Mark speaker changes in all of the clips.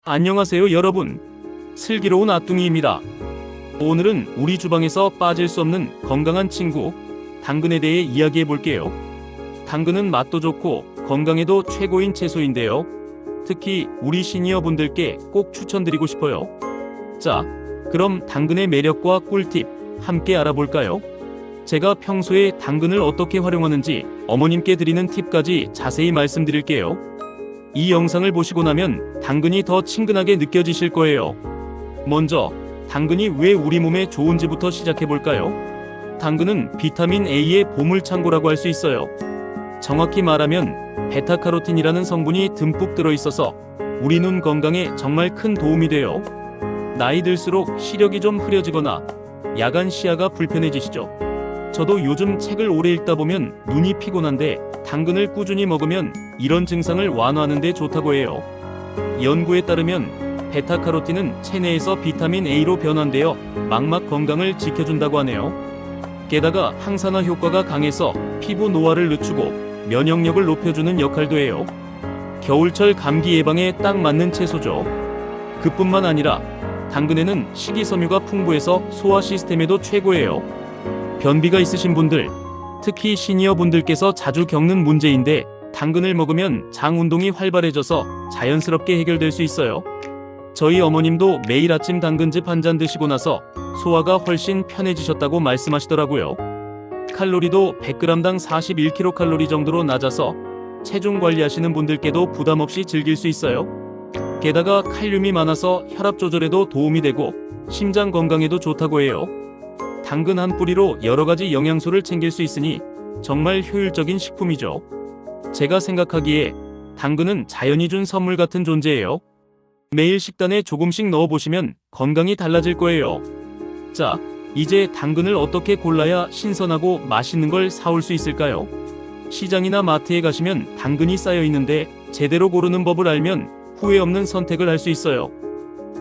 Speaker 1: 안녕하세요 여러분. 슬기로운 아뚱이입니다. 오늘은 우리 주방에서 빠질 수 없는 건강한 친구 당근에 대해 이야기해 볼게요. 당근은 맛도 좋고 건강에도 최고인 채소인데요. 특히 우리 시니어 분들께 꼭 추천드리고 싶어요. 자, 그럼 당근의 매력과 꿀팁 함께 알아볼까요? 제가 평소에 당근을 어떻게 활용하는지 어머님께 드리는 팁까지 자세히 말씀드릴게요. 이 영상을 보시고 나면 당근이 더 친근하게 느껴지실 거예요. 먼저 당근이 왜 우리 몸에 좋은지부터 시작해 볼까요? 당근은 비타민 A의 보물창고라고 할 수 있어요. 정확히 말하면 베타카로틴이라는 성분이 듬뿍 들어있어서 우리 눈 건강에 정말 큰 도움이 돼요. 나이 들수록 시력이 좀 흐려지거나 야간 시야가 불편해지시죠? 저도 요즘 책을 오래 읽다 보면 눈이 피곤한데 당근을 꾸준히 먹으면 이런 증상을 완화하는 데 좋다고 해요. 연구에 따르면 베타카로틴은 체내에서 비타민 A로 변환되어 망막 건강을 지켜준다고 하네요. 게다가 항산화 효과가 강해서 피부 노화를 늦추고 면역력을 높여주는 역할도 해요. 겨울철 감기 예방에 딱 맞는 채소죠. 그뿐만 아니라 당근에는 식이섬유가 풍부해서 소화 시스템에도 최고예요. 변비가 있으신 분들, 특히 시니어 분들께서 자주 겪는 문제인데 당근을 먹으면 장 운동이 활발해져서 자연스럽게 해결될 수 있어요. 저희 어머님도 매일 아침 당근즙 한 잔 드시고 나서 소화가 훨씬 편해지셨다고 말씀하시더라고요. 칼로리도 100g당 41kcal 정도로 낮아서 체중 관리하시는 분들께도 부담 없이 즐길 수 있어요. 게다가 칼륨이 많아서 혈압 조절에도 도움이 되고 심장 건강에도 좋다고 해요. 당근 한 뿌리로 여러가지 영양소를 챙길 수 있으니 정말 효율적인 식품이죠. 제가 생각하기에 당근은 자연이 준 선물 같은 존재예요. 매일 식단에 조금씩 넣어보시면 건강이 달라질 거예요. 자, 이제 당근을 어떻게 골라야 신선하고 맛있는 걸 사올 수 있을까요? 시장이나 마트에 가시면 당근이 쌓여 있는데 제대로 고르는 법을 알면 후회 없는 선택을 할 수 있어요.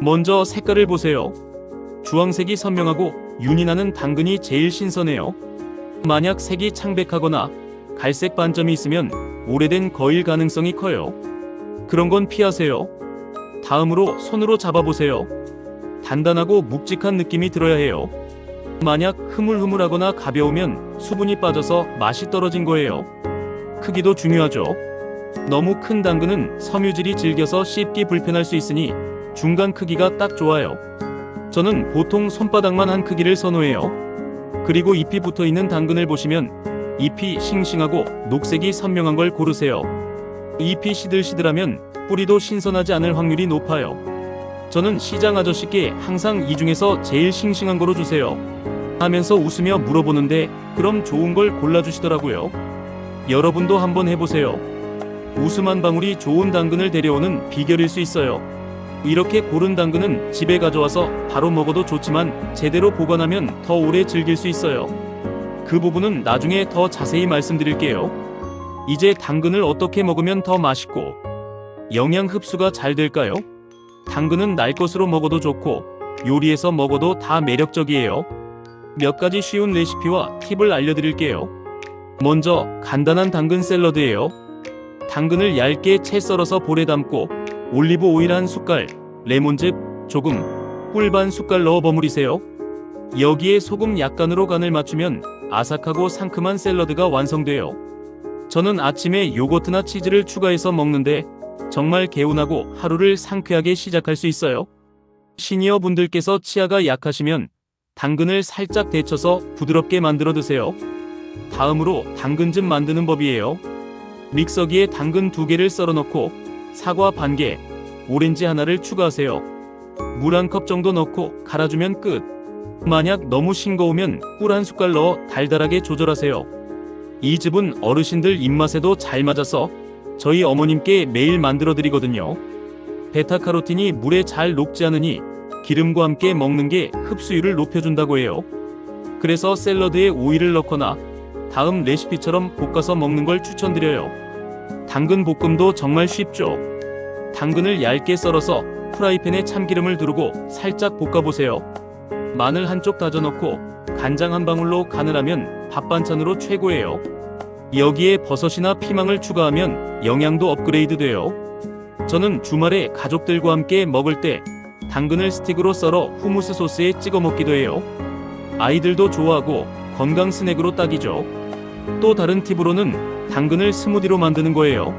Speaker 1: 먼저 색깔을 보세요. 주황색이 선명하고 윤이 나는 당근이 제일 신선해요. 만약 색이 창백하거나 갈색 반점이 있으면 오래된 거일 가능성이 커요. 그런 건 피하세요. 다음으로 손으로 잡아보세요. 단단하고 묵직한 느낌이 들어야 해요. 만약 흐물흐물하거나 가벼우면 수분이 빠져서 맛이 떨어진 거예요. 크기도 중요하죠. 너무 큰 당근은 섬유질이 질겨서 씹기 불편할 수 있으니 중간 크기가 딱 좋아요. 저는 보통 손바닥만 한 크기를 선호해요. 그리고 잎이 붙어있는 당근을 보시면 잎이 싱싱하고 녹색이 선명한 걸 고르세요. 잎이 시들시들하면 뿌리도 신선하지 않을 확률이 높아요. 저는 시장 아저씨께 항상 이 중에서 제일 싱싱한 거로 주세요 하면서 웃으며 물어보는데 그럼 좋은 걸 골라주시더라고요. 여러분도 한번 해보세요. 웃음 한 방울이 좋은 당근을 데려오는 비결일 수 있어요. 이렇게 고른 당근은 집에 가져와서 바로 먹어도 좋지만 제대로 보관하면 더 오래 즐길 수 있어요. 그 부분은 나중에 더 자세히 말씀드릴게요. 이제 당근을 어떻게 먹으면 더 맛있고 영양 흡수가 잘 될까요? 당근은 날 것으로 먹어도 좋고 요리해서 먹어도 다 매력적이에요. 몇 가지 쉬운 레시피와 팁을 알려드릴게요. 먼저 간단한 당근 샐러드예요. 당근을 얇게 채 썰어서 볼에 담고 올리브 오일 한 숟갈, 레몬즙 조금, 꿀 반 숟갈 넣어 버무리세요. 여기에 소금 약간으로 간을 맞추면 아삭하고 상큼한 샐러드가 완성돼요. 저는 아침에 요거트나 치즈를 추가해서 먹는데 정말 개운하고 하루를 상쾌하게 시작할 수 있어요. 시니어 분들께서 치아가 약하시면 당근을 살짝 데쳐서 부드럽게 만들어 드세요. 다음으로 당근즙 만드는 법이에요. 믹서기에 당근 2개를 썰어 넣고 사과 반 개, 오렌지 하나를 추가하세요. 물 1컵 정도 넣고 갈아주면 끝. 만약 너무 싱거우면 꿀 1숟갈 넣어 달달하게 조절하세요. 이 즙은 어르신들 입맛에도 잘 맞아서 저희 어머님께 매일 만들어 드리거든요. 베타카로틴이 물에 잘 녹지 않으니 기름과 함께 먹는 게 흡수율을 높여준다고 해요. 그래서 샐러드에 오이를 넣거나 다음 레시피처럼 볶아서 먹는 걸 추천드려요. 당근 볶음도 정말 쉽죠. 당근을 얇게 썰어서 프라이팬에 참기름을 두르고 살짝 볶아보세요. 마늘 한쪽 다져 넣고 간장 한 방울로 간을 하면 밥 반찬으로 최고예요. 여기에 버섯이나 피망을 추가하면 영양도 업그레이드 돼요. 저는 주말에 가족들과 함께 먹을 때 당근을 스틱으로 썰어 후무스 소스에 찍어 먹기도 해요. 아이들도 좋아하고 건강 스낵으로 딱이죠. 또 다른 팁으로는 당근을 스무디로 만드는 거예요.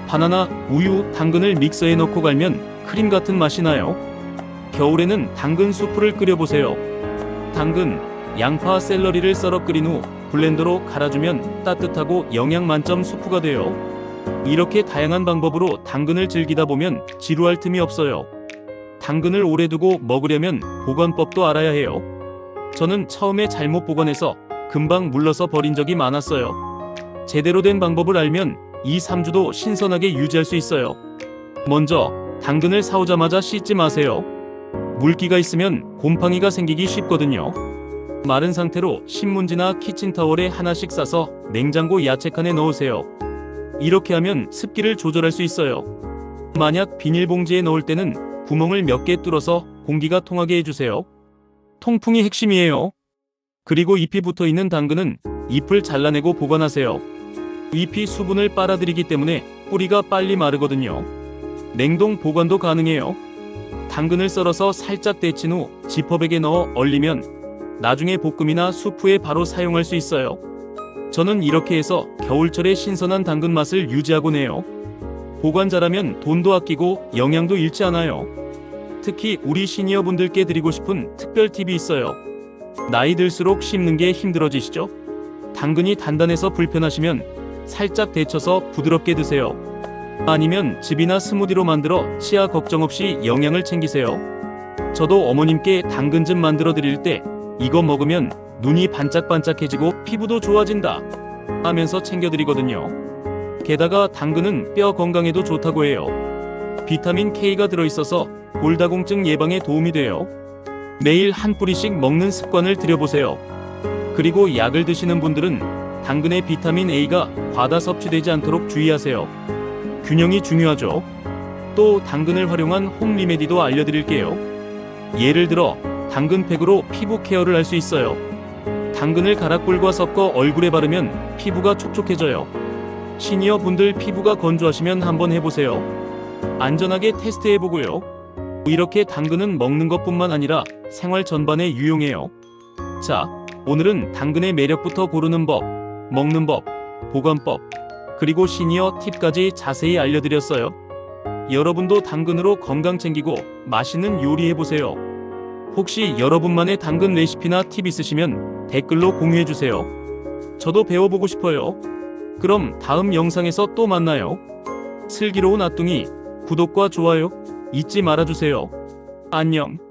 Speaker 1: 바나나, 우유, 당근을 믹서에 넣고 갈면 크림 같은 맛이 나요. 겨울에는 당근 수프를 끓여보세요. 당근, 양파, 샐러리를 썰어 끓인 후 블렌더로 갈아주면 따뜻하고 영양 만점 수프가 돼요. 이렇게 다양한 방법으로 당근을 즐기다 보면 지루할 틈이 없어요. 당근을 오래 두고 먹으려면 보관법도 알아야 해요. 저는 처음에 잘못 보관해서 금방 물러서 버린 적이 많았어요. 제대로 된 방법을 알면 2-3주도 신선하게 유지할 수 있어요. 먼저 당근을 사오자마자 씻지 마세요. 물기가 있으면 곰팡이가 생기기 쉽거든요. 마른 상태로 신문지나 키친타월에 하나씩 싸서 냉장고 야채칸에 넣으세요. 이렇게 하면 습기를 조절할 수 있어요. 만약 비닐봉지에 넣을 때는 구멍을 몇 개 뚫어서 공기가 통하게 해주세요. 통풍이 핵심이에요. 그리고 잎이 붙어있는 당근은 잎을 잘라내고 보관하세요. 잎이 수분을 빨아들이기 때문에 뿌리가 빨리 마르거든요. 냉동 보관도 가능해요. 당근을 썰어서 살짝 데친 후 지퍼백에 넣어 얼리면 나중에 볶음이나 수프에 바로 사용할 수 있어요. 저는 이렇게 해서 겨울철에 신선한 당근 맛을 유지하곤 해요. 보관 잘하면 돈도 아끼고 영양도 잃지 않아요. 특히 우리 시니어분들께 드리고 싶은 특별 팁이 있어요. 나이 들수록 씹는 게 힘들어지시죠? 당근이 단단해서 불편하시면 살짝 데쳐서 부드럽게 드세요. 아니면 즙이나 스무디로 만들어 치아 걱정 없이 영양을 챙기세요. 저도 어머님께 당근즙 만들어 드릴 때 이거 먹으면 눈이 반짝반짝해지고 피부도 좋아진다 하면서 챙겨드리거든요. 게다가 당근은 뼈 건강에도 좋다고 해요. 비타민 K가 들어있어서 골다공증 예방에 도움이 돼요. 매일 한 뿌리씩 먹는 습관을 들여보세요. 그리고 약을 드시는 분들은 당근의 비타민 A가 과다 섭취되지 않도록 주의하세요. 균형이 중요하죠. 또 당근을 활용한 홈 리메디도 알려드릴게요. 예를 들어 당근팩으로 피부 케어를 할 수 있어요. 당근을 가락꿀과 섞어 얼굴에 바르면 피부가 촉촉해져요. 시니어 분들 피부가 건조하시면 한번 해보세요. 안전하게 테스트해보고요. 이렇게 당근은 먹는 것뿐만 아니라 생활 전반에 유용해요. 자, 오늘은 당근의 매력부터 고르는 법, 먹는 법, 보관법, 그리고 시니어 팁까지 자세히 알려드렸어요. 여러분도 당근으로 건강 챙기고 맛있는 요리 해보세요. 혹시 여러분만의 당근 레시피나 팁 있으시면 댓글로 공유해주세요. 저도 배워보고 싶어요. 그럼 다음 영상에서 또 만나요. 슬기로운 아뚱이 구독과 좋아요 잊지 말아주세요. 안녕.